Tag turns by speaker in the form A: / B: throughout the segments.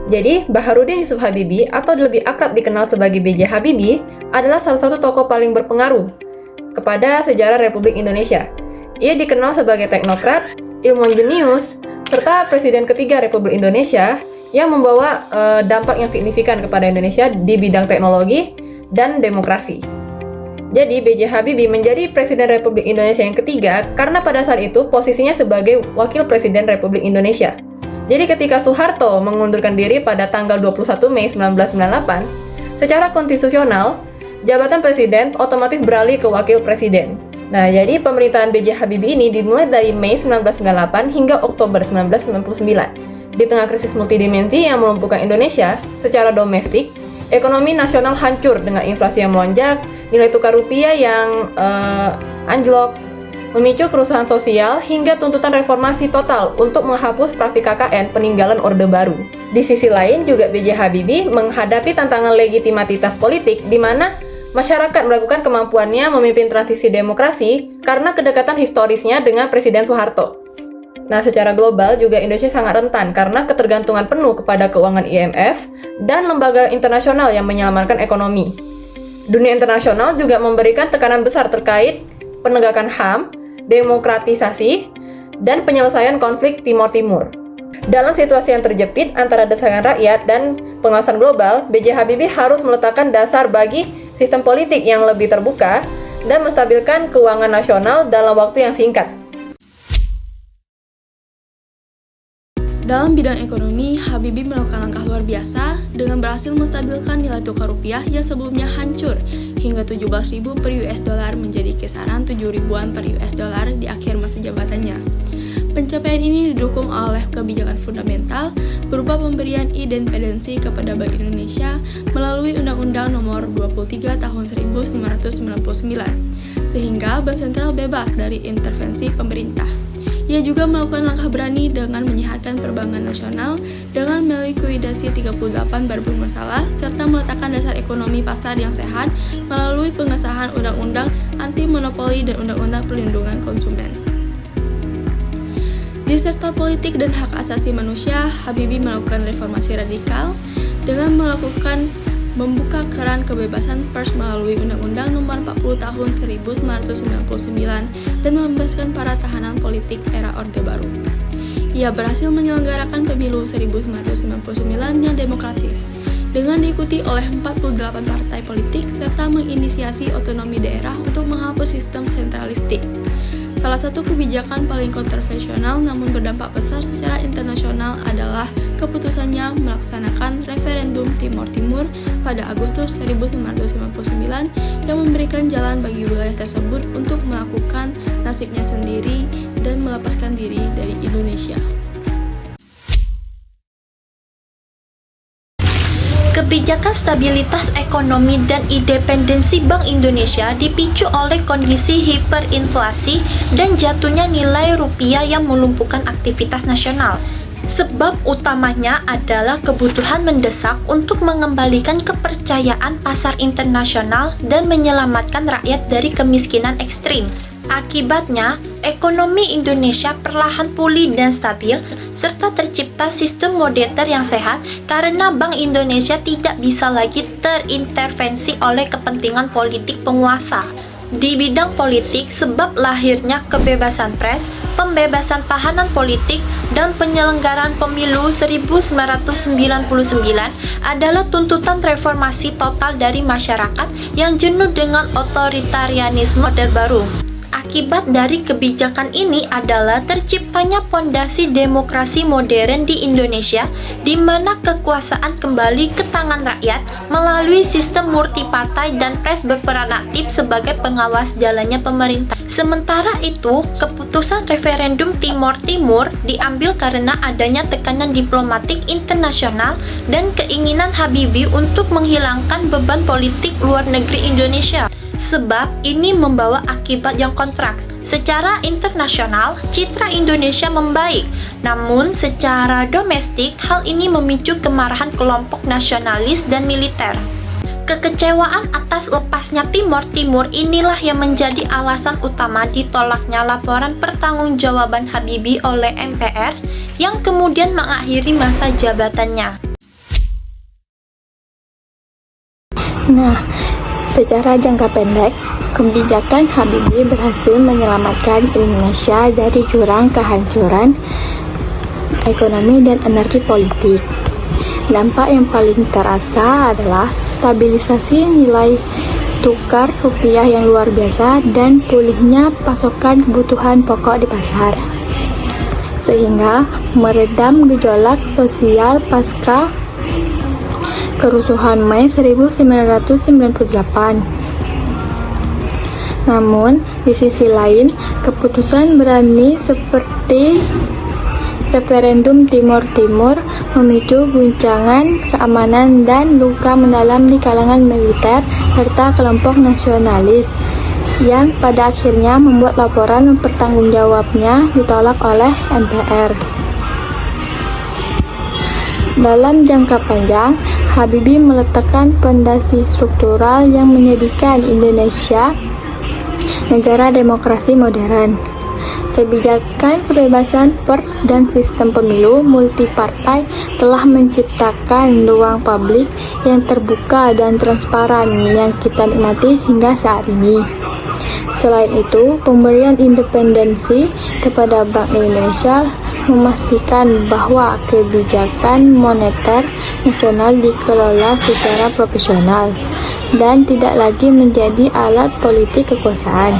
A: Jadi, Baharudin Yusuf Habibie atau lebih akrab dikenal sebagai B.J. Habibie adalah salah satu tokoh paling berpengaruh kepada sejarah Republik Indonesia. Ia dikenal sebagai teknokrat, ilmuwan jenius, serta Presiden ketiga Republik Indonesia yang membawa dampak yang signifikan kepada Indonesia di bidang teknologi dan demokrasi. Jadi, B.J. Habibie menjadi Presiden Republik Indonesia yang ketiga karena pada saat itu posisinya sebagai Wakil Presiden Republik Indonesia. Jadi ketika Soeharto mengundurkan diri pada tanggal 21 Mei 1998, secara konstitusional, jabatan presiden otomatis beralih ke wakil presiden. Nah, jadi pemerintahan B.J. Habibie ini dimulai dari Mei 1998 hingga Oktober 1999. Di tengah krisis multidimensi yang melumpuhkan Indonesia secara domestik, ekonomi nasional hancur dengan inflasi yang melonjak, nilai tukar rupiah yang anjlok, memicu kerusuhan sosial hingga tuntutan reformasi total untuk menghapus praktik KKN peninggalan Orde Baru. Di sisi lain juga B.J. Habibie menghadapi tantangan legitimatitas politik di mana masyarakat meragukan kemampuannya memimpin transisi demokrasi karena kedekatan historisnya dengan Presiden Soeharto. Nah, secara global juga Indonesia sangat rentan karena ketergantungan penuh kepada keuangan IMF dan lembaga internasional yang menyelamatkan ekonomi. Dunia internasional juga memberikan tekanan besar terkait penegakan HAM, demokratisasi, dan penyelesaian konflik Timor Timur. Dalam situasi yang terjepit antara desakan rakyat dan pengawasan global, B.J. Habibie harus meletakkan dasar bagi sistem politik yang lebih terbuka dan menstabilkan keuangan nasional dalam waktu yang singkat.
B: Dalam bidang ekonomi, Habibie melakukan langkah luar biasa dengan berhasil menstabilkan nilai tukar rupiah yang sebelumnya hancur hingga 17.000 per US dollar menjadi kisaran 7 ribuan per US dollar di akhir masa jabatannya. Pencapaian ini didukung oleh kebijakan fundamental berupa pemberian independensi kepada Bank Indonesia melalui Undang-Undang Nomor 23 Tahun 1999, sehingga Bank Sentral bebas dari intervensi pemerintah. Ia juga melakukan langkah berani dengan menyehatkan perbankan nasional dengan melikuidasi 38 bar bermasalah serta meletakkan dasar ekonomi pasar yang sehat melalui pengesahan Undang-Undang Anti Monopoli dan Undang-Undang Perlindungan Konsumen. Di sektor politik dan hak asasi manusia, Habibie melakukan reformasi radikal dengan membuka keran kebebasan pers melalui Undang-Undang Nomor 40 Tahun 1999 dan membebaskan para tahanan politik era Orde Baru. Ia berhasil menyelenggarakan pemilu 1999 yang demokratis, dengan diikuti oleh 48 partai politik serta menginisiasi otonomi daerah untuk menghapus sistem sentralistik. Salah satu kebijakan paling kontroversial namun berdampak besar secara internasional adalah keputusannya melaksanakan referendum Timor Timur pada Agustus 1999 yang memberikan jalan bagi wilayah tersebut untuk melakukan nasibnya sendiri dan melepaskan diri dari Indonesia.
C: Kebijakan stabilitas ekonomi dan independensi Bank Indonesia dipicu oleh kondisi hiperinflasi dan jatuhnya nilai rupiah yang melumpuhkan aktivitas nasional. Sebab utamanya adalah kebutuhan mendesak untuk mengembalikan kepercayaan pasar internasional dan menyelamatkan rakyat dari kemiskinan ekstrim. Akibatnya, ekonomi Indonesia perlahan pulih dan stabil, serta tercipta sistem moneter yang sehat karena Bank Indonesia tidak bisa lagi terintervensi oleh kepentingan politik penguasa. Di bidang politik, sebab lahirnya kebebasan pers, pembebasan tahanan politik, dan penyelenggaraan pemilu 1999 adalah tuntutan reformasi total dari masyarakat yang jenuh dengan otoritarianisme Orde Baru. Akibat dari kebijakan ini adalah terciptanya fondasi demokrasi modern di Indonesia, di mana kekuasaan kembali ke tangan rakyat melalui sistem multipartai dan pers berperan aktif sebagai pengawas jalannya pemerintah. Sementara itu, keputusan referendum Timor Timur diambil karena adanya tekanan diplomatik internasional dan keinginan Habibie untuk menghilangkan beban politik luar negeri Indonesia. Sebab ini membawa akibat yang kontraks. Secara internasional, citra Indonesia membaik. Namun, secara domestik, hal ini memicu kemarahan kelompok nasionalis dan militer. Kekecewaan atas lepasnya Timor Timur inilah yang menjadi alasan utama ditolaknya laporan pertanggungjawaban Habibie oleh MPR yang kemudian mengakhiri masa jabatannya.
D: Nah, secara jangka pendek, kebijakan Habibie berhasil menyelamatkan Indonesia dari jurang kehancuran ekonomi dan anarki politik. Dampak yang paling terasa adalah stabilisasi nilai tukar rupiah yang luar biasa dan pulihnya pasokan kebutuhan pokok di pasar, sehingga meredam gejolak sosial pasca kerusuhan Mei 1998. Namun, di sisi lain, keputusan berani seperti referendum Timor Timur memicu guncangan keamanan dan luka mendalam di kalangan militer serta kelompok nasionalis yang pada akhirnya membuat laporan mempertanggungjawabnya ditolak oleh MPR. Dalam jangka panjang, Habibie meletakkan fondasi struktural yang menjadikan Indonesia negara demokrasi modern. Kebijakan kebebasan pers dan sistem pemilu multipartai telah menciptakan ruang publik yang terbuka dan transparan yang kita nikmati hingga saat ini. Selain itu, pemberian independensi kepada Bank Indonesia memastikan bahwa kebijakan moneter nasional dikelola secara profesional dan tidak lagi menjadi alat politik kekuasaan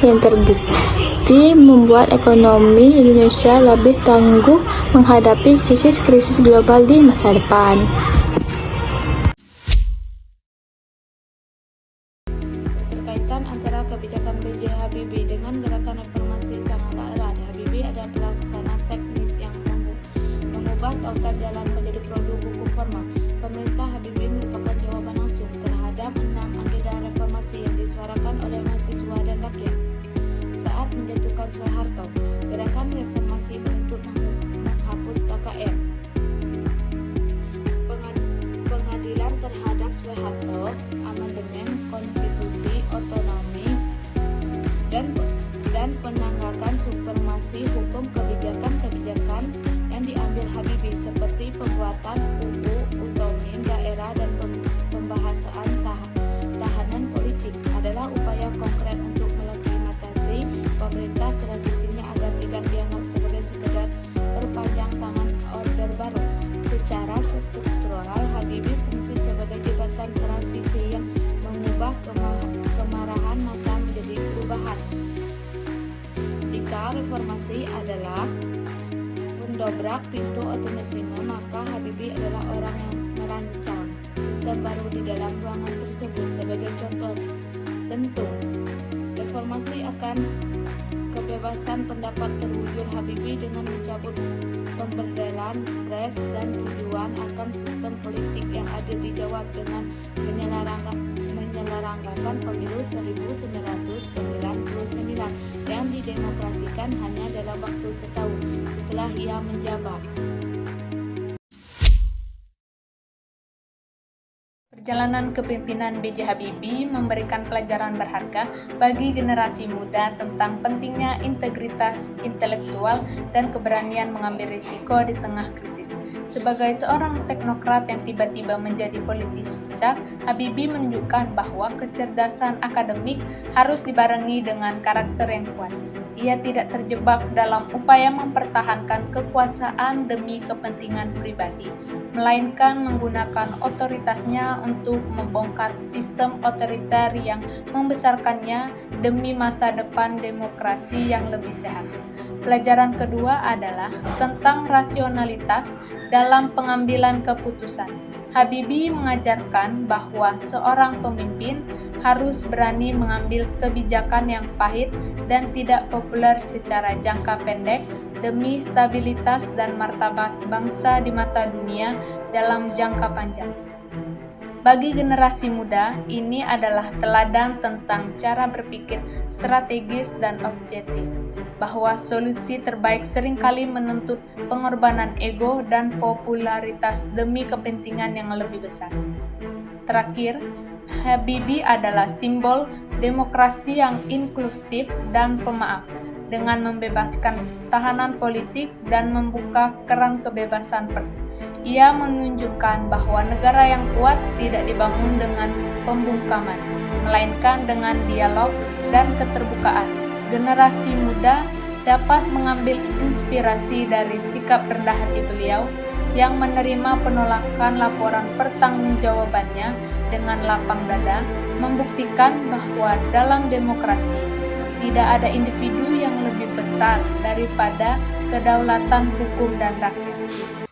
D: yang terbukti membuat ekonomi Indonesia lebih tangguh menghadapi krisis-krisis global di masa depan.
B: Keterkaitan antara kebijakan B.J. Habibie dengan gerakan reformasi sangat erat. Habibie adalah pelaksana teknis yang mengubah tata jalan menjadi produk hukum formal. Pemerintah Habibie merupakan jawaban langsung terhadap 6 agenda reformasi yang disuarakan oleh mahasiswa dan rakyat. Saat menjatuhkan Soeharto, gerakan reformasi menuntut menghapus KKN. Pengadilan terhadap Soeharto, amandemen konstitusi otonomi, dan penanggakan supremasi hukum kebijakan-kebijakan yang diambil Habibie seperti pembuatan UU otonomi daerah dan pembahasan tahanan politik adalah upaya konkret untuk melegitimasi pemerintah transisinya agar tidak dianggap sebagai sekedar perpanjang tangan order baru. Secara struktural, Habibie fungsi sebagai jembatan transisi yang mengubah kemarahan massa menjadi perubahan. Jika reformasi adalah mendobrak pintu otonomisme, maka Habibie adalah orang yang merancang sistem baru di dalam ruangan tersebut. Sebagai contoh, tentu reformasi akan kebebasan pendapat terwujud Habibie dengan mencabut pemberdelan pres dan tujuan akan sistem politik yang adil dijawab dengan menyelenggarakan pemilu 1999 yang didemokrasikan hanya dalam waktu setahun setelah ia menjabat.
E: Perjalanan kepemimpinan B.J. Habibie memberikan pelajaran berharga bagi generasi muda tentang pentingnya integritas intelektual dan keberanian mengambil risiko di tengah krisis. Sebagai seorang teknokrat yang tiba-tiba menjadi politis puncak, Habibie menunjukkan bahwa kecerdasan akademik harus dibarengi dengan karakter yang kuat. Ia tidak terjebak dalam upaya mempertahankan kekuasaan demi kepentingan pribadi, melainkan menggunakan otoritasnya untuk membongkar sistem otoriter yang membesarkannya demi masa depan demokrasi yang lebih sehat. Pelajaran kedua adalah tentang rasionalitas dalam pengambilan keputusan. Habibie mengajarkan bahwa seorang pemimpin harus berani mengambil kebijakan yang pahit dan tidak populer secara jangka pendek demi stabilitas dan martabat bangsa di mata dunia dalam jangka panjang. Bagi generasi muda, ini adalah teladan tentang cara berpikir strategis dan objektif, bahwa solusi terbaik seringkali menuntut pengorbanan ego dan popularitas demi kepentingan yang lebih besar. Terakhir, Habibie adalah simbol demokrasi yang inklusif dan pemaaf, dengan membebaskan tahanan politik dan membuka keran kebebasan pers. Ia menunjukkan bahwa negara yang kuat tidak dibangun dengan pembungkaman, melainkan dengan dialog dan keterbukaan. Generasi muda dapat mengambil inspirasi dari sikap rendah hati beliau yang menerima penolakan laporan pertanggungjawabannya dengan lapang dada, membuktikan bahwa dalam demokrasi tidak ada individu yang lebih besar daripada kedaulatan hukum dan rakyat.